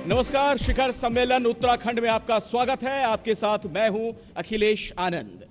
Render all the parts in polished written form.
नमस्कार, शिखर सम्मेलन उत्तराखंड में आपका स्वागत है। आपके साथ मैं हूं अखिलेश आनंद।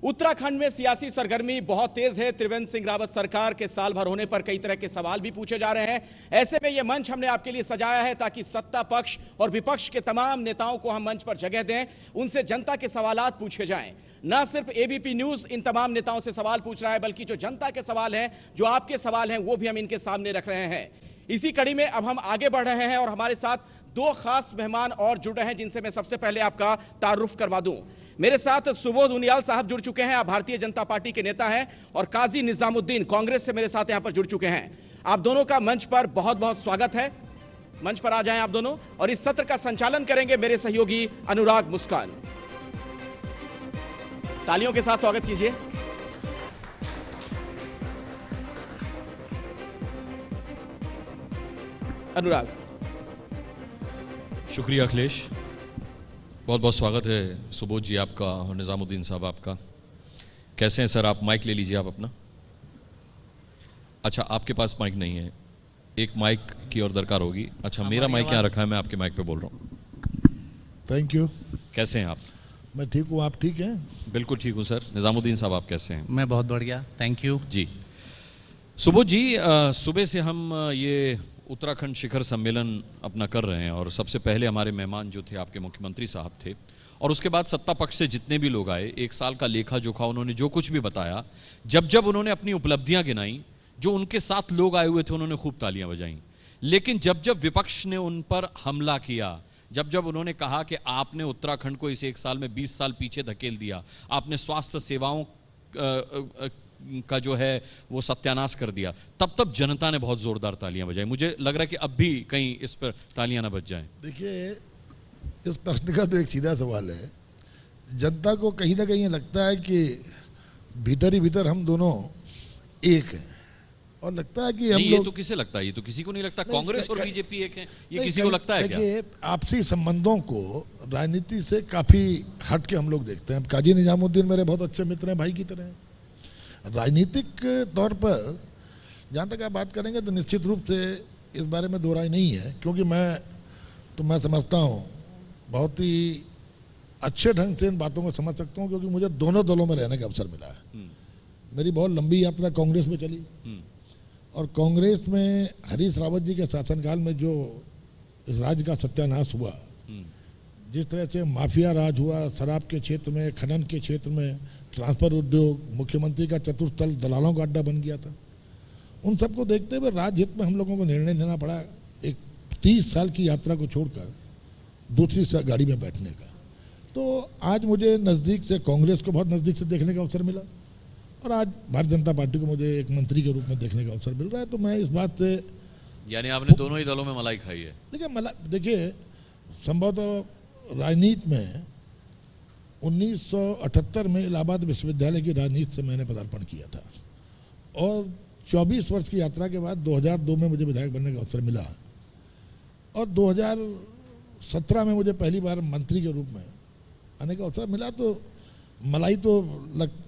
उत्तराखंड में सियासी सरगर्मी बहुत तेज है। त्रिवेंद्र सिंह रावत सरकार के साल भर होने पर कई तरह के सवाल भी पूछे जा रहे हैं। ऐसे में यह मंच हमने आपके लिए सजाया है ताकि सत्ता पक्ष और विपक्ष के तमाम नेताओं को हम मंच पर जगह दें, उनसे जनता के सवालात पूछे जाएं। न सिर्फ एबीपी न्यूज इन तमाम नेताओं से सवाल पूछ रहा है, बल्कि जो जनता के सवाल हैं, जो आपके सवाल हैं, वो भी हम इनके सामने रख रहे हैं। इसी कड़ी में अब हम आगे बढ़ रहे हैं और हमारे साथ दो खास मेहमान और जुड़े हैं, जिनसे मैं सबसे पहले आपका तारुफ करवा दूं। मेरे साथ सुबोध उनियाल साहब जुड़ चुके हैं। आप भारतीय जनता पार्टी के नेता हैं, और काजी निजामुद्दीन कांग्रेस से मेरे साथ यहां पर जुड़ चुके हैं। आप दोनों का मंच पर बहुत बहुत स्वागत है। मंच पर आ जाएं आप दोनों। और इस सत्र का संचालन करेंगे मेरे सहयोगी अनुराग मुस्कान। तालियों के साथ स्वागत कीजिए। अनुराग। शुक्रिया अखिलेश, बहुत बहुत स्वागत है सुबोध जी आपका और निजामुद्दीन साहब आपका। कैसे हैं सर? आप माइक ले लीजिए आप अपना। अच्छा, आपके पास माइक नहीं है, एक माइक की और दरकार होगी। अच्छा, मेरा माइक यहाँ रखा है, मैं आपके माइक पे बोल रहा हूँ। Thank you. कैसे हैं आप? मैं ठीक हूँ, आप ठीक हैं? बिल्कुल ठीक हूँ सर। निजामुद्दीन साहब आप कैसे हैं? मैं बहुत बढ़िया, थैंक यू जी। सुबोध जी, सुबह से हम ये उत्तराखंड शिखर सम्मेलन अपना कर रहे हैं, और सबसे पहले हमारे मेहमान जो थे आपके मुख्यमंत्री साहब थे, और उसके बाद सत्ता पक्ष से जितने भी लोग आए, एक साल का लेखा जोखा उन्होंने जो कुछ भी बताया, जब जब उन्होंने अपनी उपलब्धियां गिनाई, जो उनके साथ लोग आए हुए थे उन्होंने खूब तालियां बजाई। लेकिन जब जब विपक्ष ने उन पर हमला किया, जब जब उन्होंने कहा कि आपने उत्तराखंड को इस एक साल में 20 साल पीछे धकेल दिया, आपने स्वास्थ्य सेवाओं का जो है वो सत्यानाश कर दिया, तब तब जनता ने बहुत जोरदार तालियां बजाई। मुझे लग रहा है कि अब भी कहीं इस पर तालियां ना बज जाएं। देखिए, इस प्रश्न का तो एक सीधा सवाल है। जनता को कहीं ना कहीं लगता है कि भीतर ही भीतर हम दोनों एक हैं, और लगता है कि हम ये लोग। तो किसे लगता है? ये तो किसी को नहीं लगता। कांग्रेस और बीजेपी एक है, ये नहीं, किसी को लगता है क्या? देखिए, आपसी संबंधों को राजनीति से काफी हट के हम लोग देखते हैं। काजी निजामुद्दीन मेरे बहुत अच्छे मित्र हैं, भाई की तरह हैं। राजनीतिक तौर पर जहाँ तक आप बात करेंगे तो निश्चित रूप से इस बारे में दो राय नहीं है, क्योंकि मैं समझता हूँ बहुत ही अच्छे ढंग से इन बातों को समझ सकता हूँ, क्योंकि मुझे दोनों दलों में रहने का अवसर मिला है। मेरी बहुत लंबी यात्रा कांग्रेस में चली, और कांग्रेस में हरीश रावत जी के शासनकाल में जो इस राज्य का सत्यानाश हुआ, जिस तरह से माफिया राज हुआ, शराब के क्षेत्र में, खनन के क्षेत्र में, ट्रांसफर उद्योग, मुख्यमंत्री का चतुर्थ दलालों का अड्डा बन गया था, उन सबको देखते हुए राज्य हित में हम लोगों को निर्णय लेना पड़ा एक 30 साल की यात्रा को छोड़कर दूसरी गाड़ी में बैठने का। तो आज मुझे नजदीक से कांग्रेस को बहुत नजदीक से देखने का अवसर मिला, और आज भारतीय जनता पार्टी को मुझे एक मंत्री के रूप में देखने का अवसर मिल रहा है। तो मैं इस बात से, यानी आपने दोनों ही दलों में मलाई खाई है? देखिए, संभवतः राजनीति में 1978 में इलाहाबाद विश्वविद्यालय की राजनीति से मैंने पदार्पण किया था, और 24 वर्ष की यात्रा के बाद 2002 में मुझे विधायक बनने का अवसर मिला, और 2017 में मुझे पहली बार मंत्री के रूप में आने का अवसर मिला। तो मलाई तो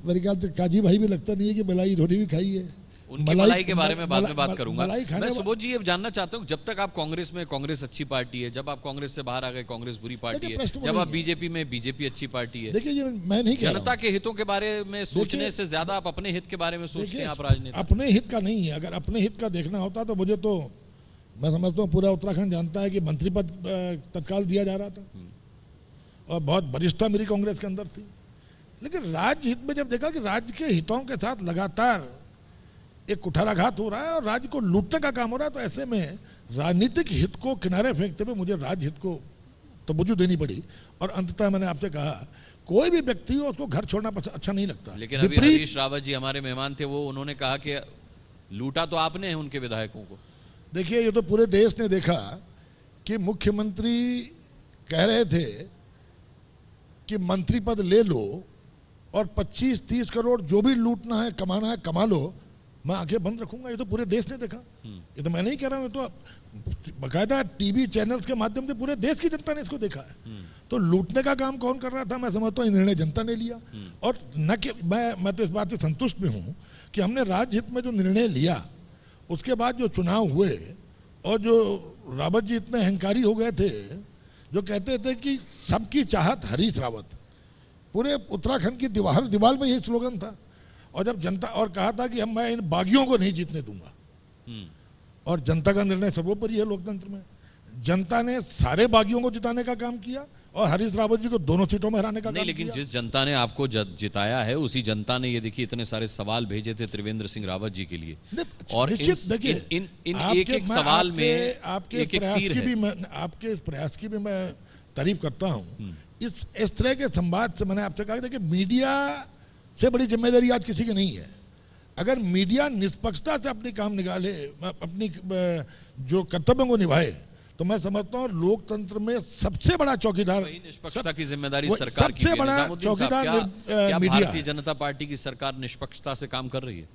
मेरे ख्याल से काजी भाई भी लगता नहीं है कि मलाई रोटी भी खाई है। उनकी मलाई के बारे में बाद में बात करूंगा। मैं सुबोध जी ये जानना चाहता हूं, जब तक आप कांग्रेस में, कांग्रेस अच्छी पार्टी है, जब आप कांग्रेस से बाहर आ गए, कांग्रेस बुरी पार्टी है, जब आप बीजेपी में, बीजेपी अच्छी पार्टी है। देखिए, ये मैं नहीं कह रहा हूं, जनता के हितों के बारे में सोचने से ज्यादा आप अपने हित के बारे में सोचते हैं आप राजनीति? अपने हित का नहीं है। अगर अपने हित का देखना होता तो मुझे तो, मैं समझता हूँ पूरा उत्तराखंड जानता है कि मंत्री पद तत्काल दिया जा रहा था, और बहुत वरिष्ठता मेरी कांग्रेस के अंदर थी। लेकिन राज्य हित में जब देखा कि राज्य के हितों के साथ लगातार एक कुठाराघात हो रहा है और राज्य को लूटने का काम हो रहा है, तो ऐसे में राजनीतिक हित को किनारे फेंकते हुए मुझे राज्य हित को तवज्जो देनी पड़ी। और अंततः मैंने आपसे कहा, कोई भी व्यक्ति हो उसको घर छोड़ना अच्छा नहीं लगता। लेकिन अभी हरीश रावत जी हमारे मेहमान थे, वो उन्होंने कहा कि लूटा तो आपने है उनके विधायकों को। देखिए, ये तो पूरे देश ने देखा कि मुख्यमंत्री कह रहे थे कि मंत्री पद ले लो और 25-30 करोड़ जो भी लूटना है, कमाना है, कमा लो, मैं आंखें बंद रखूंगा। ये तो पूरे देश ने देखा। ये तो मैं नहीं कह रहा हूं, ये तो बाकायदा टीवी चैनल्स के माध्यम से पूरे देश की जनता ने इसको देखा है। तो लूटने का काम कौन कर रहा था? मैं समझता हूं निर्णय जनता ने लिया। और न कि मैं तो इस बात से संतुष्ट भी हूं कि हमने राज्य हित में जो निर्णय लिया, उसके बाद जो चुनाव हुए और जो रावत जी इतने अहंकारी हो गए थे, जो कहते थे कि सबकी चाहत हरीश रावत, पूरे उत्तराखंड की दीवार में यही स्लोगन था। और जब जनता, और कहा था कि मैं इन बागियों को नहीं जीतने दूंगा, और जनता का निर्णय सर्वोपरि है लोकतंत्र में। जनता ने सारे बागियों को जिताने का काम किया और हरीश रावत जी को दोनों सीटों में हराने का काम किया। लेकिन जिस जनता ने आपको जिताया है, उसी जनता ने ये देखिए इतने सारे सवाल भेजे थे त्रिवेंद्र सिंह रावत जी के लिए, और देखिए इन एक सवाल में आपके इस प्रयास की भी मैं तारीफ करता हूं। इस तरह के संवाद से मैंने आपसे कहा कि मीडिया से बड़ी जिम्मेदारी आज किसी की नहीं है। अगर मीडिया निष्पक्षता से अपनी काम निकाले, अपनी जो कर्तव्यों को निभाए, तो मैं समझता हूं लोकतंत्र में सबसे बड़ा चौकीदार, निष्पक्षता की जिम्मेदारी सरकार की, सबसे बड़ा चौकीदार media. Media. Bharatiya Janata party की सरकार निष्पक्षता से काम कर रही है?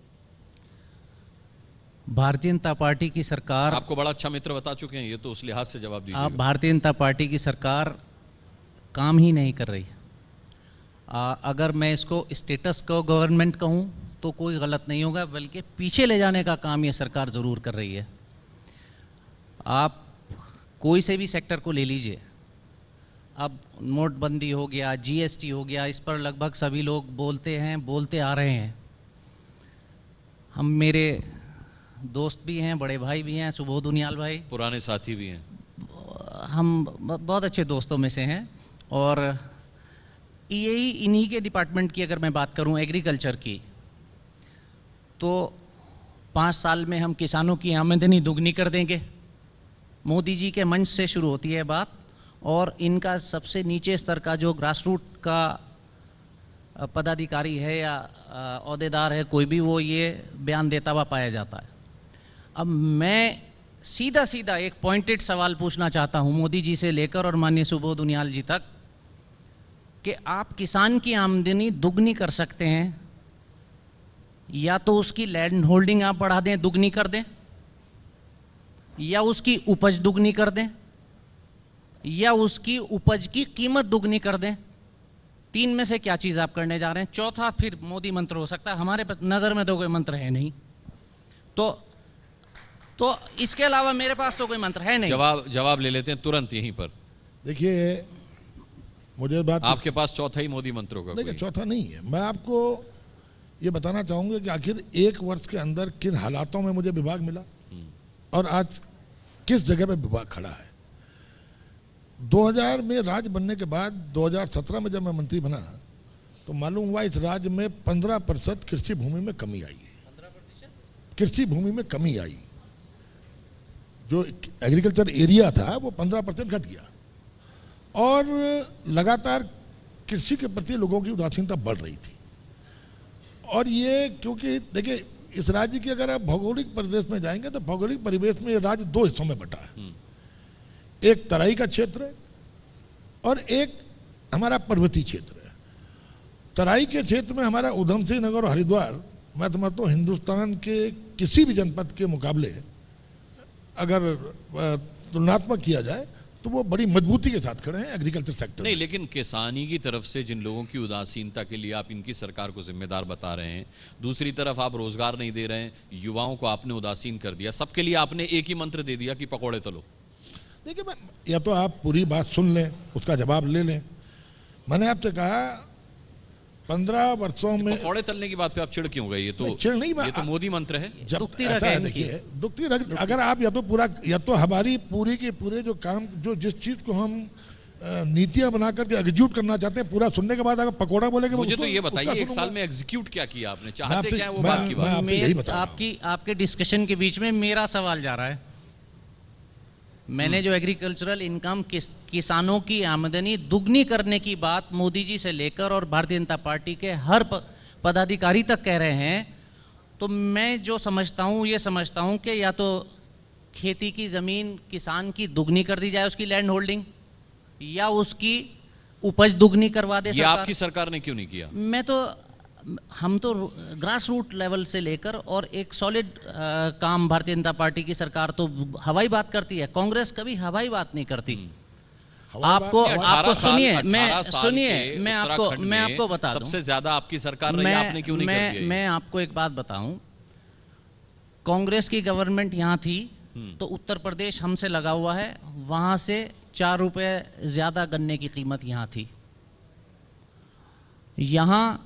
भारतीय जनता पार्टी की सरकार, आपको बड़ा अच्छा मित्र बता चुके हैं, ये तो उस लिहाज से जवाब दीजिए। आप भारतीय जनता पार्टी की सरकार काम ही नहीं कर रही। अगर मैं इसको स्टेटस को गवर्नमेंट कहूं तो कोई गलत नहीं होगा, बल्कि पीछे ले जाने का काम ये सरकार जरूर कर रही है। आप कोई से भी सेक्टर को ले लीजिए, अब नोटबंदी हो गया, जीएसटी हो गया, इस पर लगभग सभी लोग बोलते आ रहे हैं। हम, मेरे दोस्त भी हैं, बड़े भाई भी हैं, सुबोध उनियाल भाई, पुराने साथी भी हैं, हम बहुत अच्छे दोस्तों में से हैं। और यही इन्हीं के डिपार्टमेंट की अगर मैं बात करूं, एग्रीकल्चर की, तो 5 साल में हम किसानों की आमदनी दुगनी कर देंगे। मोदी जी के मंच से शुरू होती है बात, और इनका सबसे नीचे स्तर का जो ग्रास रूट का पदाधिकारी है या ओहदेदार है कोई भी, वो ये बयान देता हुआ पाया जाता है। अब मैं सीधा सीधा एक पॉइंटेड सवाल पूछना चाहता हूं मोदी जी से लेकर और माननीय सुबोध उनियाल जी तक, कि आप किसान की आमदनी दुगनी कर सकते हैं, या तो उसकी लैंड होल्डिंग आप बढ़ा दें, दुगनी कर दें, या उसकी उपज दुगनी कर दें, या उसकी उपज की कीमत दुगनी कर दें। 3 में से क्या चीज आप करने जा रहे हैं? चौथा फिर मोदी मंत्र हो सकता है, हमारे नजर में तो कोई मंत्र है नहीं। तो इसके अलावा मेरे पास तो कोई मंत्र है नहीं। जवाब ले लेते हैं तुरंत यहीं पर। देखिए, मुझे बात, आपके पास चौथा ही मोदी मंत्र होगा? देखिए, चौथा नहीं है। मैं आपको ये बताना चाहूंगा कि आखिर 1 वर्ष के अंदर किन हालातों में मुझे विभाग मिला और आज किस जगह पे विभाग खड़ा है। 2000 में राज्य बनने के बाद 2017 में जब मैं मंत्री बना, तो मालूम हुआ इस राज्य में 15% कृषि भूमि में कमी आई है। 15% कृषि भूमि में कमी आई, जो एग्रीकल्चर एरिया था वो 15% घट गया, और लगातार कृषि के प्रति लोगों की उदासीनता बढ़ रही थी। और ये क्योंकि देखिए, इस राज्य की अगर आप भौगोलिक परिवेश में जाएंगे तो भौगोलिक परिवेश में ये राज्य 2 हिस्सों में बटा है। एक तराई का क्षेत्र है और एक हमारा पर्वतीय क्षेत्र है। तराई के क्षेत्र में हमारा उधम सिंह नगर और हरिद्वार, मैं समझता हूं हिंदुस्तान के किसी भी जनपद के मुकाबले अगर तुलनात्मक किया जाए तो वो बड़ी मजबूती के साथ खड़े हैं एग्रीकल्चर सेक्टर। नहीं, लेकिन किसानी की तरफ से जिन लोगों की उदासीनता के लिए आप इनकी सरकार को जिम्मेदार बता रहे हैं, दूसरी तरफ आप रोजगार नहीं दे रहे हैं, युवाओं को आपने उदासीन कर दिया, सबके लिए आपने एक ही मंत्र दे दिया कि पकौड़े तलो। देखिए, या तो आप पूरी बात सुन लें, उसका जवाब ले लें। मैंने आपसे कहा 15 वर्षों में पकौड़े तलने की बात पे आप चिढ़ क्यों गए? ये तो मोदी मंत्र है। जब देखिए, दुखती रख, अगर आप या तो हमारी पूरी के पूरे जो काम, जो जिस चीज को हम नीतियां बना करके एग्जीक्यूट करना चाहते हैं, पूरा सुनने के बाद अगर पकौड़ा बोलेंगे, मुझे तो ये बताइए 1 साल में एग्जीक्यूट क्या किया आपने? चाहते क्या है वो बात की बात। आपके डिस्कशन के बीच में मेरा सवाल जा रहा है। मैंने जो एग्रीकल्चरल इनकम, किसानों की आमदनी दुगनी करने की बात मोदी जी से लेकर और भारतीय जनता पार्टी के हर पदाधिकारी तक कह रहे हैं, तो मैं जो समझता हूं, ये समझता हूं कि या तो खेती की जमीन किसान की दुगनी कर दी जाए, उसकी लैंड होल्डिंग, या उसकी उपज दुगनी करवा दे। ये आपकी सरकार ने क्यों नहीं किया? हम तो ग्रास रूट लेवल से लेकर और एक सॉलिड काम, भारतीय जनता पार्टी की सरकार तो हवाई बात करती है, कांग्रेस कभी हवाई बात नहीं करती। आपको सुनिए, मैं आपको बता दूं, सबसे ज्यादा आपकी सरकार रही, आपने क्यों नहीं कर दिया? मैं आपको एक बात बताऊं, कांग्रेस की गवर्नमेंट यहां थी तो उत्तर प्रदेश हमसे लगा हुआ है, वहां से 4 रुपए ज्यादा गन्ने की कीमत यहां थी। यहां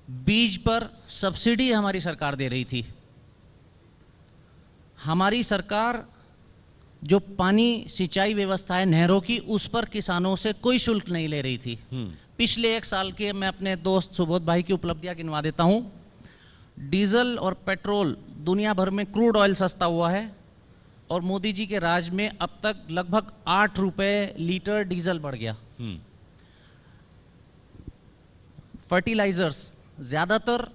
बीज पर सब्सिडी हमारी सरकार दे रही थी। हमारी सरकार जो पानी सिंचाई व्यवस्था है नहरों की, उस पर किसानों से कोई शुल्क नहीं ले रही थी। पिछले 1 साल के मैं अपने दोस्त सुबोध भाई की उपलब्धियां गिनवा देता हूं। डीजल और पेट्रोल, दुनिया भर में क्रूड ऑयल सस्ता हुआ है और मोदी जी के राज में अब तक लगभग 8 रुपए लीटर डीजल बढ़ गया। फर्टिलाइजर्स ज्यादातर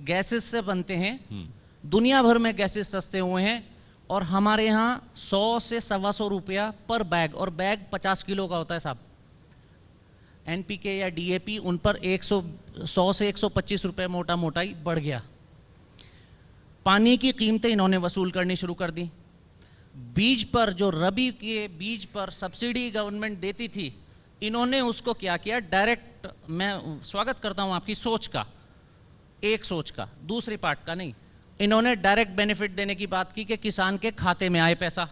गैसेस से बनते हैं, दुनिया भर में गैसेस सस्ते हुए हैं और हमारे यहां 100 से 125 रुपया पर बैग, और बैग 50 किलो का होता है साहब। एनपीके या डीएपी उन पर 100 से 125 रुपए मोटा मोटाई बढ़ गया। पानी की कीमतें इन्होंने वसूल करनी शुरू कर दी। बीज पर, जो रबी के बीज पर सब्सिडी गवर्नमेंट देती थी, इन्होंने उसको क्या किया, डायरेक्ट। मैं स्वागत करता हूं आपकी सोच का, एक सोच का, दूसरी पार्ट का नहीं। इन्होंने डायरेक्ट बेनिफिट देने की बात की कि किसान के खाते में आए पैसा,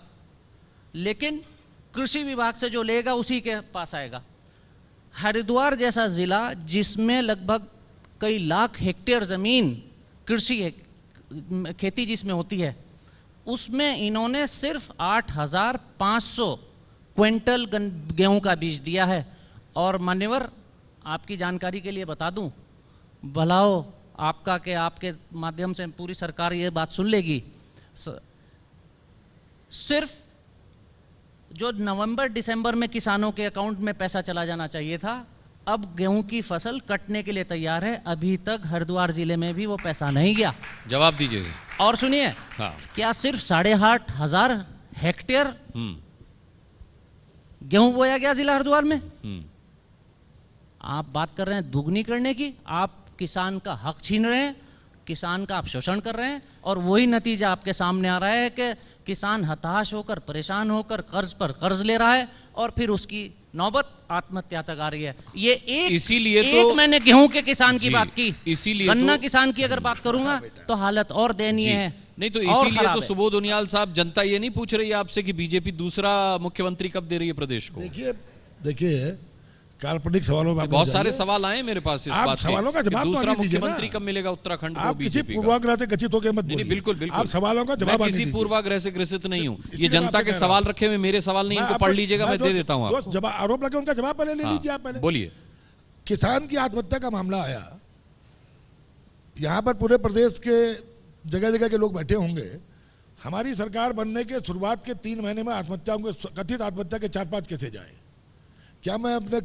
लेकिन कृषि विभाग से जो लेगा उसी के पास आएगा। हरिद्वार जैसा जिला जिसमें लगभग कई लाख हेक्टेयर जमीन कृषि है, खेती जिसमें होती है, उसमें इन्होंने सिर्फ 8,500 क्विंटल गेहूं का बीज दिया है। और मान्यवर, आपकी जानकारी के लिए बता दूं, भला हो आपका के आपके माध्यम से पूरी सरकार ये बात सुन लेगी, सिर्फ जो नवंबर दिसंबर में किसानों के अकाउंट में पैसा चला जाना चाहिए था, अब गेहूं की फसल कटने के लिए तैयार है, अभी तक हरिद्वार जिले में भी वो पैसा नहीं गया। जवाब दीजिए। और सुनिए, हाँ। क्या सिर्फ 8,500 हेक्टेयर गेहूं बोया गया जिला हरिद्वार में? आप बात कर रहे हैं दुगनी करने की, आप किसान का हक छीन रहे हैं, किसान का आप शोषण कर रहे हैं, और वही नतीजा आपके सामने आ रहा है कि किसान हताश होकर, परेशान होकर कर्ज पर कर्ज ले रहा है और फिर उसकी नौबत आत्महत्या तक आ रही है। ये एक मैंने गेहूं के किसान की बात की, इसीलिए गन्ना किसान की अगर बात करूंगा तो हालत और दयनीय है। नहीं तो इसीलिए तो सुबोध उनियाल साहब, जनता ये नहीं पूछ रही है आपसे कि बीजेपी दूसरा मुख्यमंत्री कब दे रही है प्रदेश को। देखिए काल्पनिक सवालों में बहुत सारे सवाल आए मेरे पास इस बात सवालों का जवाब दूसरा मुख्यमंत्री कब मिलेगा उत्तराखंड को बीजेपी का। पूर्वाग्रह से ग्रसित होकर मत बोलिए। बिल्कुल बिल्कुल, आप सवालों का जवाब, मैं किसी पूर्वाग्रह से ग्रसित नहीं हूँ। ये जनता के सवाल रखे हुए, मेरे सवाल नहीं, इनको पढ़ लीजिएगा, मैं दे देता हूँ आपको। आरोप लगे उनका जवाब पहले ले लीजिए। आप पहले बोलिए। किसान की आत्महत्या का मामला आया, यहां पर पूरे प्रदेश के जगह जगह के लोग बैठे होंगे। हमारी सरकार बनने के शुरुआत के 3 महीने में आत्महत्याओं के, कथित आत्महत्या के 4-5 कैसे जाए? क्या मैं अपने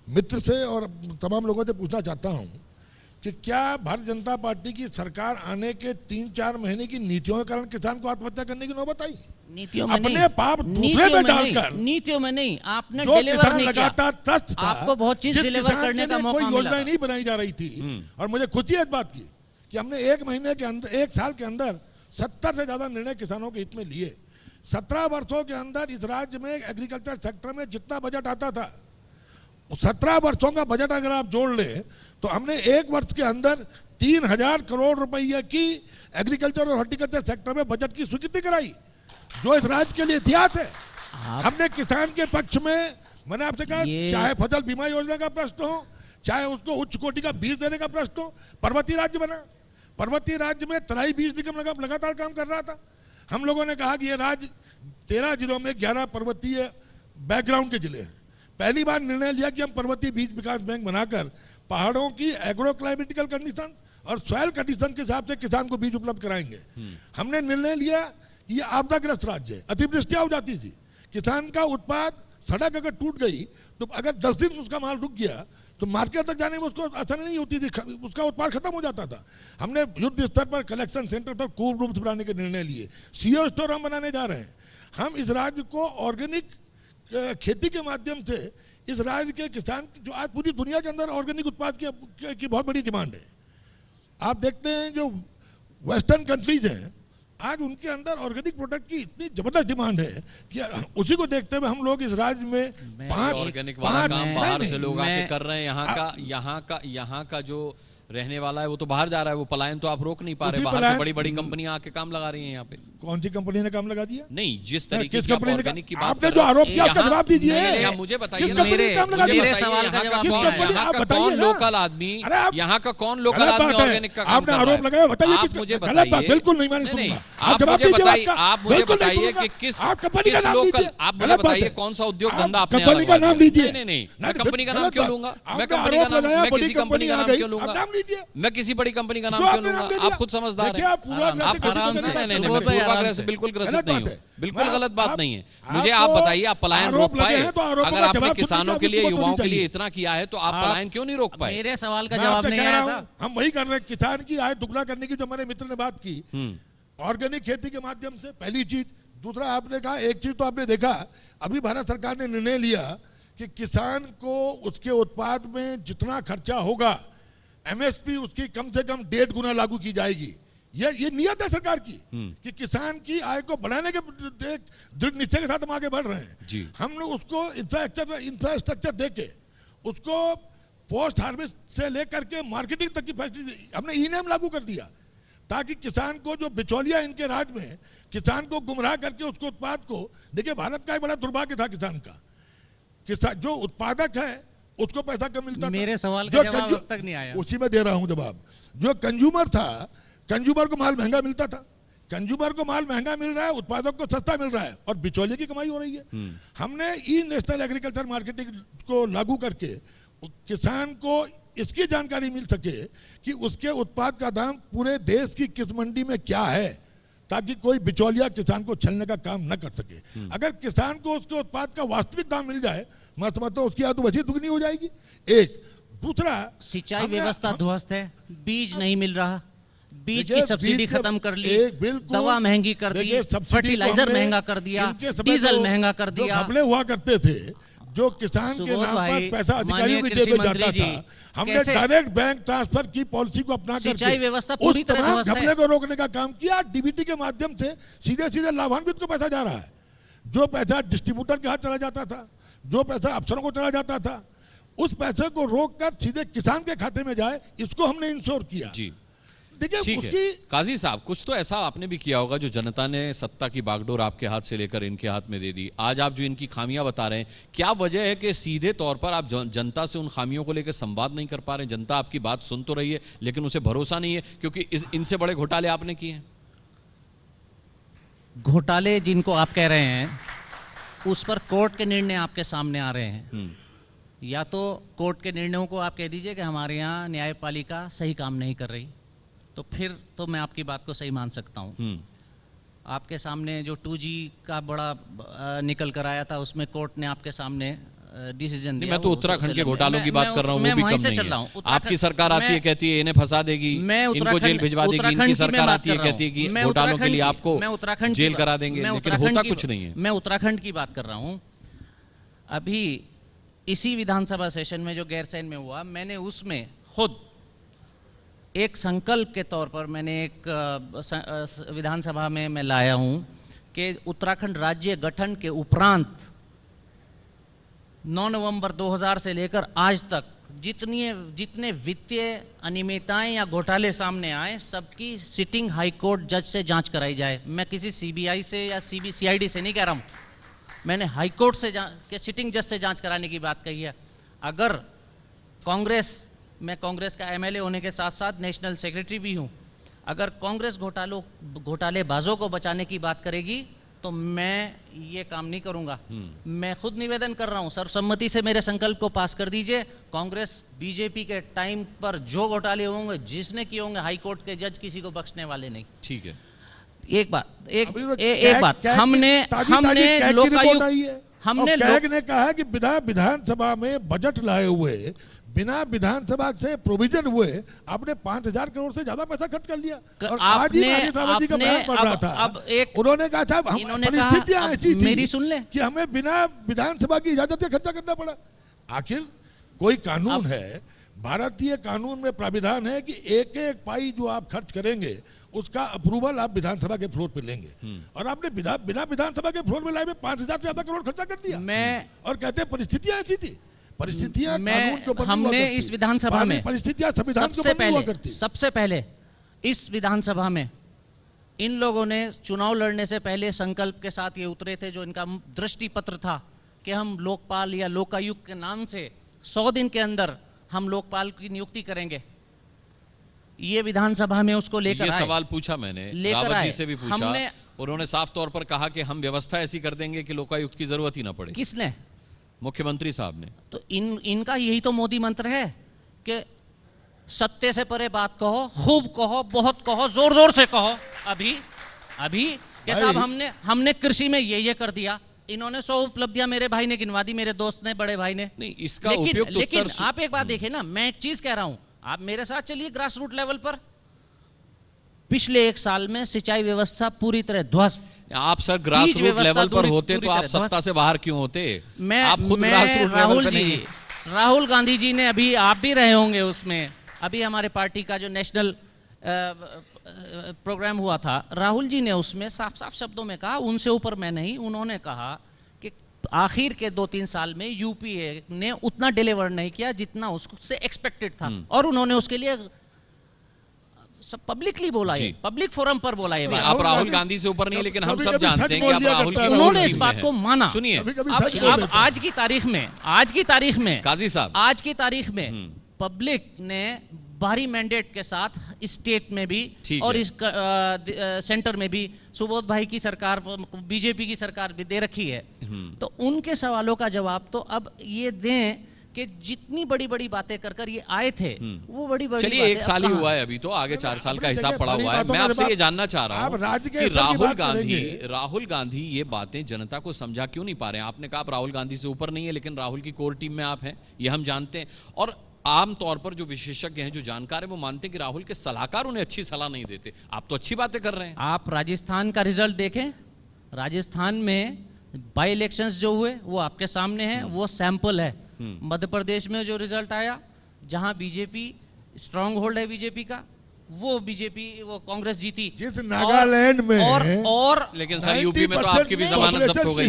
मित्र से और तमाम लोगों से पूछना चाहता हूं कि क्या भारतीय जनता पार्टी की सरकार आने के 3-4 महीने की नीतियों के कारण किसान को आत्महत्या करने की नौबत आई? नीतियों में अपने नहीं, पाप दूसरे में डालकर, नीतियों में नहीं, आपने जो डिलीवर किसान नहीं किया। लगातार त्रस्त था, आपको बहुत चीज डिलीवर करने का मौका कोई मिला। योजना नहीं बनाई जा रही थी। और मुझे खुशी है इस बात की कि हमने 1 महीने के अंदर, 1 साल के अंदर 70 से ज्यादा निर्णय किसानों के हित में लिए। 17 वर्षों के अंदर इस राज्य में एग्रीकल्चर सेक्टर में जितना बजट आता था, 17 वर्षों का बजट अगर आप जोड़ ले तो हमने 1 वर्ष के अंदर 3,000 करोड़ रुपए की एग्रीकल्चर और हॉर्टिकल्चर सेक्टर में बजट की स्वीकृति कराई, जो इस राज्य के लिए इतिहास है। हमने किसान के पक्ष में, मैंने आपसे कहा, चाहे फसल बीमा योजना का प्रश्न हो, चाहे उसको उच्च कोटि का बीज देने का प्रश्न हो। पर्वतीय राज्य बना, पर्वतीय राज्य में तराई बीज निगम लगातार काम कर रहा था। हम लोगों ने कहा कि ये राज्य 13 जिलों में 11 पर्वतीय बैकग्राउंड के जिले हैं। पहली बार निर्णय लिया कि हम पर्वतीय बीज विकास बैंक बनाकर पहाड़ों की एग्रो क्लाइमेटिकल कंडीशन और सॉइल कंडीशन के हिसाब से किसान को बीज उपलब्ध कराएंगे। हमने निर्णय लिया कि ये आपदाग्रस्त राज्य है, अतिवृष्टियां हो जाती थी, किसान का उत्पाद, सड़क अगर टूट गई तो अगर 10 दिन उसका माल रुक गया तो मार्केट तक जाने में उसको आसानी नहीं होती थी, उसका उत्पाद खत्म हो जाता था। हमने युद्ध स्तर पर कलेक्शन सेंटर पर कोल्ड रूम्स बनाने के निर्णय लिए, सीओ स्टोर हम बनाने जा रहे हैं। हम इस राज्य को ऑर्गेनिक खेती के माध्यम से, इस राज्य के किसान, जो आज पूरी दुनिया के अंदर ऑर्गेनिक उत्पाद की बहुत बड़ी डिमांड है। आप देखते हैं जो वेस्टर्न कंट्रीज हैं, आज उनके अंदर ऑर्गेनिक प्रोडक्ट की इतनी जबरदस्त डिमांड है कि उसी को देखते हुए हम लोग इस राज्य में ऑर्गेनिक वाला काम बाहर से लोग आके कर रहे हैं। यहाँ का जो रहने वाला है वो तो बाहर जा रहा है, वो पलायन तो आप रोक नहीं पा रहे, उसी बाहर से पलायन- बड़ी बड़ी कंपनियां आके काम लगा रही हैं यहाँ पे। कौन सी कंपनी ने काम लगा दिया? नहीं, जिस तरीके किस की आप कंपनी ने ऑर्गेनिक की बात आपने कर जो रहे हैं, आरोप किया उसका यहाँ- जवाब दीजिए। नहीं, नहीं, आप मुझे बताइए किस ना, कंपनी ने काम लगा मुझे दिया? मेरे बताइए सवाल का यहाँ जवाब का कौन कौन- है? यहाँ आप का बताइए कौन ना। लोकल आदमी, अरे आप- यहाँ का कौन लोकल गलत आदमी बात है। ऑर्गेनिक का काम आपने कर रहा आरोप है? लगाया, बताइए आप किस- मुझे गलत बात, बताइए, बिल्कुल नहीं, मैं नहीं नहीं, सुनूंगा। आप जवाब मुझे दीजिए बताइए, बात का। आप मुझे बिल्कुल नहीं बताइए सुनूंगा। कि किस आप कंपनी का किस नाम लोकल, दीजिए। आप मुझे गलत बात बताइए है। कौन सा उद्योग आप धंधा आपने कंपनी का लगवा नाम दिया? दीजिए। नहीं, नहीं, मैं नहीं, कंपनी का नाम गलत क्यों बात। लूंगा? मैं आपने कंपनी का आरोप नाम, लगाया, मैं बड़ी किसी कंपनी का आ नाम गई, क्यों आप लूंगा? नाम लीजिए। मैं किसी बड़ी कंपनी का नाम जो क्यों आपने नाम लूंगा? दे आप दिया। खुद समझदार देखिए, हैं। आप पूर्वाग्रह आप से किसी को आराम नहीं से, बात नहीं, करो। मैं बोल रहे हैं पूर्वाग्रह आराम से से। बिल्कुल ग्रसित गलत नहीं बात हूँ, है। बिल्कुल गलत बात आप- नहीं है। मुझे आप आपको बताइए, आप पलायन रोक आरोप लगे पाए? हैं तो आरोपों अगर का आपने जवाब खुद किसानों दीजिए, के लिए, आपको युवाओं होनी के लिए चाहिए। इतना किया है तो आप पलायन क्यों नहीं रोक पाए? मेरे सवाल का मैं जवाब आपसे नहीं कह आया रहा था। हूं, हम वही कर रहे हैं। किसान की आय दुगना करने की जो हमारे मित्र ने बात की, ऑर्गेनिक खेती के माध्यम से, पहली चीज। दूसरा, आपने कहा, एक चीज तो आपने देखा, अभी भारत सरकार ने निर्णय लिया कि किसान को उसके उत्पाद में जितना खर्चा होगा, एमएसपी उसकी कम से कम 1.5 गुना लागू की जाएगी। ये नियत है सरकार की कि किसान की आय को बढ़ाने के दृढ़ निश्चय के साथ हम आगे बढ़ रहे हैं जी। हमने उसको इंफ्रास्ट्रक्चर देके उसको पोस्ट हार्वेस्ट से लेकर के मार्केटिंग तक की फैसिलिटी हमने ई-नेम लागू कर दिया, ताकि किसान को, जो बिचौलिया इनके राज में किसान को गुमराह करके उसको उत्पाद को, देखिए भारत का एक बड़ा दुर्भाग्य था किसान का, किसान जो उत्पादक है उसको पैसा कम मिलता था। मेरे सवाल का जवाब अब तक नहीं आया। उसी में दे रहा हूं जवाब। जो कंज्यूमर था, कंज्यूमर को माल महंगा मिलता था, कंज्यूमर को माल महंगा मिल रहा है, उत्पादक को सस्ता मिल रहा है और बिचौलिए की कमाई हो रही है। हमने ई नेशनल एग्रीकल्चर मार्केटिंग को लागू करके किसान को इसकी जानकारी मिल सके कि उसके उत्पाद का दाम पूरे देश की किस मंडी में क्या है, ताकि कोई बिचौलिया किसान को छलने का काम न कर सके। अगर किसान को उसके उत्पाद का वास्तविक दाम मिल जाए, मैं समझता हूं उसकी आय तो वैसे दुगनी हो जाएगी। एक। दूसरा, सिंचाई व्यवस्था ध्वस्त है, बीज नहीं मिल रहा, बीज देखिए, की सब्सिडी बीज के- खत्म कर ली, बिल्कुल, दवा महंगी कर दी, देखिए, सब्सिडी को फर्टिलाइजर हमने महंगा कर दिया, इनके समय डीजल जो- महंगा कर जो दिया। घपले हुआ करते थे, जो किसान के सुबोध नाम भाई, पर पैसा अधिकारियों की माननीय जेब में कृषि जाता मंत्री था, जी, हमने कैसे- डायरेक्ट बैंक ट्रांसफर की पॉलिसी को अपना सिंचाई करके व्यवस्था पूरी उस तरह तमाम ध्वस्त है। घपले को रोकने का काम किया। डीबीटी के माध्यम से सीधे सीधे लाभान्वित को पैसा जा रहा है। जो पैसा डिस्ट्रीब्यूटर के हाथ चला जाता था, जो पैसा अफसरों को चला जाता था, उस पैसे को रोककर सीधे किसान के खाते में जाए, इसको हमने इंश्योर किया। जी, देखिए, ठीक उसकी है। काजी साहब, कुछ तो ऐसा आपने भी किया होगा जो जनता ने सत्ता की बागडोर आपके हाथ से लेकर इनके हाथ में दे दी। आज आप जो इनकी खामियां बता रहे हैं, क्या वजह है कि सीधे तौर पर आप जनता से उन खामियों को लेकर संवाद नहीं कर पा रहे? जनता आपकी बात सुन तो रही है, लेकिन उसे भरोसा नहीं है, क्योंकि इनसे बड़े घोटाले आपने किए हैं। घोटाले जिनको आप कह रहे हैं, उस पर कोर्ट के निर्णय आपके सामने आ रहे हैं। या तो कोर्ट के निर्णयों को आप कह दीजिए कि हमारे यहाँ न्यायपालिका सही काम नहीं कर रही, तो फिर तो मैं आपकी बात को सही मान सकता हूं। आपके सामने जो 2G का बड़ा निकल कर आया था, उसमें कोर्ट ने आपके सामने डिसीजन दिया। मैं तो उत्तराखंड के घोटालों की बात कर रहा हूं, वो भी कम नहीं है। आपकी सरकार आती है, कहती है इन्हें फंसा देगी, इनको जेल भिजवा देगी। इनकी सरकार आती है, कहती है कि घोटालों के लिए आपको जेल करा देंगे, लेकिन होता कुछ नहीं है। मैं उत्तराखंड की बात कर रहा हूं। अभी इसी विधानसभा सेशन में जो गैरसैंण में हुआ, मैंने उसमें खुद एक संकल्प के तौर पर मैंने एक विधानसभा में मैं लाया हूं कि उत्तराखंड राज्य गठन के उपरांत 9 नवंबर 2000 से लेकर आज तक जितने वित्तीय अनियमितताएं या घोटाले सामने आए, सबकी सिटिंग हाई कोर्ट जज से जांच कराई जाए। मैं किसी सीबीआई से या सीआईडी से नहीं कह रहा हूं, मैंने हाई कोर्ट से के सिटिंग जज से जांच कराने की बात कही है। अगर मैं कांग्रेस का एमएलए होने के साथ साथ नेशनल सेक्रेटरी भी हूं, अगर कांग्रेस घोटालेबाजों को बचाने की बात करेगी तो मैं ये काम नहीं करूंगा। मैं खुद निवेदन कर रहा हूं, सर्वसम्मति से मेरे संकल्प को पास कर दीजिए। कांग्रेस बीजेपी के टाइम पर जो घोटाले होंगे, जिसने किए होंगे, हाई कोर्ट के जज किसी को बख्शने वाले नहीं। ठीक है। एक बात हमने कैग ने कहा कि विधानसभा में बजट लाए हुए, बिना विधानसभा से प्रोविजन हुए, आपने 5,000 करोड़ से ज्यादा पैसा खर्च कर लिया। और आज ही राजेश जी का बयान पढ़ रहा था, उन्होंने कहा था परिस्थितियां ऐसी थी मेरी सुन ले कि हमें बिना विधानसभा की इजाजत से खर्चा करना पड़ा। आखिर कोई कानून है, भारतीय कानून में प्राविधान है कि एक एक पाई जो आप खर्च करेंगे उसका अप्रूवल आप विधानसभा के फ्लोर पे लेंगे, और आपने बिना विधानसभा के फ्लोर में लाए में 5,000 से ज्यादा करोड़ खर्चा कर दिया। और कहते हैं परिस्थितियां ऐसी थी। परिस्थितियां मैं कानून के ऊपर नहीं हुआ हमने करती। इस विधानसभा में परिस्थितियां संविधान के ऊपर नहीं हुआ करती। सबसे पहले इस विधानसभा में इन लोगों ने चुनाव लड़ने से पहले संकल्प के साथ ये उतरे थे, जो इनका दृष्टि पत्र था कि हम लोकपाल या लोकायुक्त के नाम से 100 दिन के अंदर हम लोकपाल की नियुक्ति करेंगे। ये विधानसभा में उसको लेकर ये आए। सवाल पूछा मैंने, लेकर रावत जी आए। से भी पूछा, हमने उन्होंने साफ तौर पर कहा कि हम व्यवस्था ऐसी कर देंगे कि लोकायुक्त की जरूरत ही ना पड़े। किसने? मुख्यमंत्री साहब ने। तो इनका यही तो मोदी मंत्र है कि सत्य से परे बात कहो, खूब कहो, बहुत कहो, जोर जोर से कहो। अभी कि साहब हमने कृषि में ये कर दिया। इन्होंने 100 उपलब्धियां मेरे भाई ने गिनवा दी, मेरे दोस्त ने, बड़े भाई ने। नहीं, इसका उपयुक्त लेकिन उत्तर आप एक बात देखिए ना, मैं एक चीज कह रहा हूं, आप मेरे साथ चलिए ग्रास रूट लेवल पर। पिछले 1 साल में सिंचाई व्यवस्था पूरी तरह ध्वस्त। आप सर ग्रास बीज रूट व्यवस्था लेवल पर होते पूरी तो आप तरह सत्ता से बाहर क्यों होते? मैं आप खुद ग्रास रूट लेवल राहुल पे जी, नहीं। राहुल गांधी जी ने, अभी आप भी रहे होंगे उसमें, अभी हमारे पार्टी का जो नेशनल प्रोग्राम हुआ था, राहुल जी ने उसमें साफ साफ शब्दों में कहा, उनसे ऊपर मैं नहीं, उन्होंने कहा कि आखिर के 2-3 साल में यूपीए ने उतना डिलीवर नहीं किया जितना उससे एक्सपेक्टेड था। और उन्होंने उसके लिए सब पब्लिकली बोला, ये पब्लिक फोरम पर बोला ये बात। आप राहुल गांधी से ऊपर नहीं, लेकिन हम सब कभी-कभी जानते हैं कि आप राहुल की उन्होंने टीम इस में बात हैं। को माना। सुनिए अब आज की तारीख में काजी साहब, आज की तारीख में पब्लिक ने बाहरी मैंडेट के साथ स्टेट में भी और इस सेंटर में भी सुबोध भाई की सरकार, बीजेपी की सरकार भी दे रखी है। तो उनके सवालों का जवाब तो अब ये दें कि जितनी बड़ी बड़ी बातें कर कर ये आए थे, वो बड़ी बड़ी चलिए 1 साल ही हुआ है अभी तो, आगे 4 साल का हिसाब पड़ा हुआ है। मैं आपसे ये जानना चाह रहा हूँ कि राहुल गांधी ये बातें जनता को समझा क्यों नहीं पा रहे हैं? आपने कहा आप राहुल गांधी से ऊपर नहीं है, लेकिन राहुल की कोर टीम में आप हैं, ये हम जानते हैं। और आम तौर पर जो विशेषज्ञ हैं, जो जानकार हैं, वो मानते हैं कि राहुल के सलाहकार उन्हें अच्छी सलाह नहीं देते। आप तो अच्छी बातें कर रहे हैं। आप राजस्थान का रिजल्ट देखें, राजस्थान में बाई इलेक्शंस जो हुए वो आपके सामने हैं, वो सैंपल है। मध्य प्रदेश में जो रिजल्ट आया, जहां बीजेपी स्ट्रांग होल्ड है बीजेपी का, वो कांग्रेस जीती। जिस नागालैंड में और लेकिन सर यूपी में तो आपकी भी जमानत जब्त हो गई,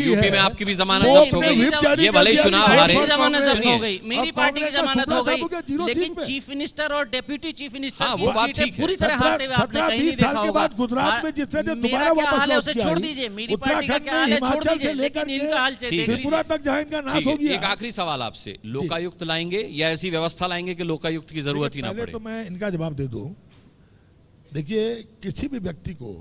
यूपी में आपकी भी जमानत जब्त हो गई। ये भले ही चुनाव हारे, जमानत जब्त हो गई, मेरी पार्टी की जमानत हो गई, लेकिन चीफ मिनिस्टर और डेप्यूटी चीफ मिनिस्टर वो बात ठीक है। पूरी तरह हारते हुए आपने कहीं नहीं देखा होगा। गुजरात में जिसने दोबारा वापस हाल है उसे छोड़ दीजिए, मेरी पार्टी का क्या हाल है छोड़ दीजिए, लेकिन इनका हाल त्रिपुरा तक जहां इनका नाश हो गया। एक आखिरी सवाल आपसे, लोकायुक्त लाएंगे या ऐसी व्यवस्था लाएंगे कि लोकायुक्त की जरूरत ही ना पड़े? तो मैं इनका जवाब दे दूं। देखिए, किसी भी व्यक्ति को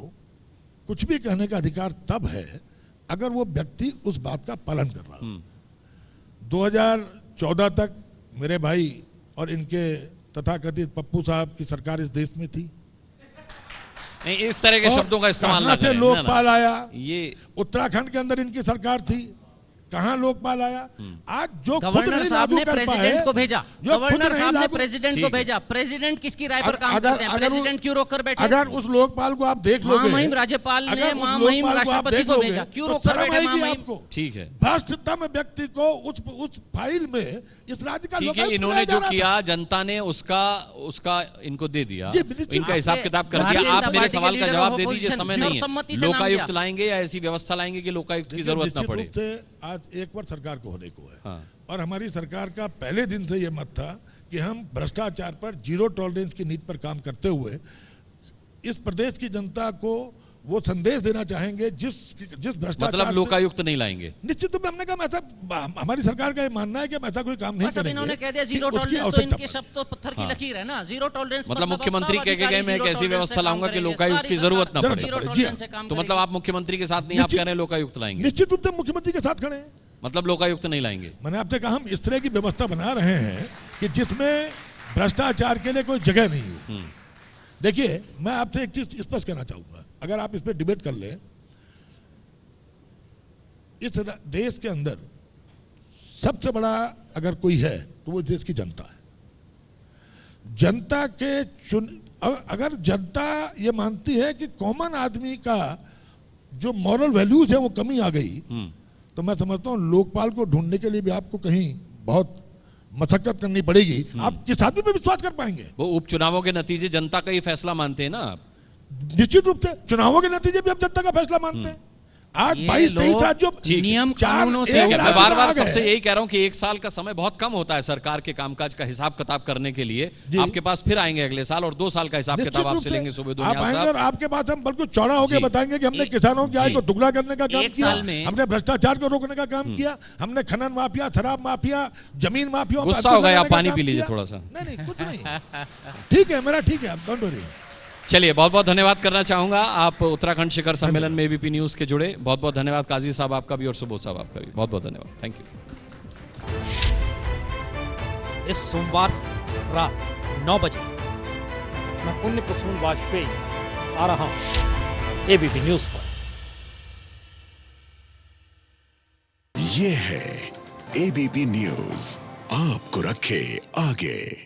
कुछ भी कहने का अधिकार तब है अगर वो व्यक्ति उस बात का पालन कर रहा हो। 2014 तक मेरे भाई और इनके तथाकथित पप्पू साहब की सरकार इस देश में थी। नहीं, इस तरह के शब्दों का इस्तेमाल ना करें। लोकपाल आया, ये उत्तराखंड के अंदर इनकी सरकार थी, कहां लोकपाल आया? आज जो गवर्नर साहब ने प्रेसिडेंट को भेजा, गवर्नर साहब ने प्रेसिडेंट को भेजा, प्रेसिडेंट किसकी राय पर काम करते हैं? प्रेसिडेंट क्यों रोक कर बैठे? अगर उस लोकपाल को आप देख लोगे, महामहिम राज्यपाल ने महामहिम राष्ट्रपति को भेजा, क्यों रोक कर बैठे महामहिम? ठीक है, भ्रष्टतम व्यक्ति को उस फाइल में इस राज्य का ठीक है, इन्होंने जो किया जनता ने उसका इनको दे दिया, इनका हिसाब किताब कर दिया। आप मेरे सवाल का जवाब दे दीजिए, समय नहीं है। लोकायुक्त लाएंगे या ऐसी व्यवस्था लाएंगे कि लोकायुक्त की जरूरत ना पड़े? आज 1 वर्ष सरकार को होने को है। हाँ। और हमारी सरकार का पहले दिन से यह मत था कि हम भ्रष्टाचार पर जीरो टॉलरेंस की नीति पर काम करते हुए इस प्रदेश की जनता को वो संदेश देना चाहेंगे जिस भ्रष्टाचार, मतलब लोकायुक्त नहीं लाएंगे? निश्चित रूप में हमने कहा, ऐसा हमारी सरकार का ये मानना है कि हम ऐसा कोई काम नहीं करेंगे। इन्होंने कह दिया जीरो टॉलरेंस, तो इनके शब्द तो पत्थर की लकीर है ना। जीरो टॉलरेंस मतलब मुख्यमंत्री कह के गए मैं एक ऐसी व्यवस्था लाऊंगा कि लोकायुक्त की जरूरत न पड़े। तो मतलब आप मुख्यमंत्री के साथ नहीं, आप कह रहे हैं लोकायुक्त लाएंगे? निश्चित रूप से मुख्यमंत्री के साथ खड़े हैं। मतलब लोकायुक्त नहीं लाएंगे? मैंने आपसे कहा हम इस तरह की व्यवस्था बना रहे हैं कि जिसमें भ्रष्टाचार के लिए कोई जगह नहीं हो। देखिए, मैं आपसे एक चीज स्पष्ट कहना चाहूंगा, अगर आप इस पर डिबेट कर लें, इस देश के अंदर सबसे बड़ा अगर कोई है तो वो देश की जनता है। जनता के अगर जनता ये मानती है कि कॉमन आदमी का जो मॉरल वैल्यूज है वो कमी आ गई, तो मैं समझता हूं लोकपाल को ढूंढने के लिए भी आपको कहीं बहुत मशक्कत करनी पड़ेगी। आप किस आदमी पे विश्वास कर पाएंगे? वो उपचुनावों के नतीजे जनता का ही फैसला मानते हैं ना आप? निश्चित रूप से चुनावों के नतीजे भी आप जनता का फैसला मानते हैं। आज ये 22-23 लोग राज्यों नियम चार- कानूनों से एक मैं राज्य बार में बार आ गए। सबसे यही कह रहा हूं कि एक साल का समय बहुत कम होता है सरकार के कामकाज का हिसाब किताब करने के लिए। जी। आपके पास फिर आएंगे अगले साल और 2 साल का हिसाब निश्चित किताब रूप आपसे से लेंगे सुबोध आप उनियाल आएंगे साहब। और आपके बाद हम बिल्कुल चौड़ा होकर जी। बताएंगे कि हमने एक- किसानों की आय जी। को दुगना करने का काम एक किया, साल में- हमने भ्रष्टाचार को रोकने का काम किया, हमने खनन माफिया, शराब माफिया, जमीन माफिया गुस्सा हो गया, आप पानी पी लीजिए थोड़ा सा। नहीं नहीं कुछ नहीं, ठीक है मेरा, ठीक है, आप डोंट वरी। चलिए, बहुत बहुत धन्यवाद करना चाहूंगा। आप उत्तराखंड शिखर सम्मेलन में एबीपी न्यूज के जुड़े, बहुत बहुत धन्यवाद काजी साहब आपका भी और सुबोध साहब आपका भी, बहुत बहुत धन्यवाद, थैंक यू। इस सोमवार रात 9 बजे मैं पुण्य कुसुम वाजपेयी आ रहा हूं एबीपी न्यूज पर। ये है एबीपी न्यूज, आपको रखे आगे।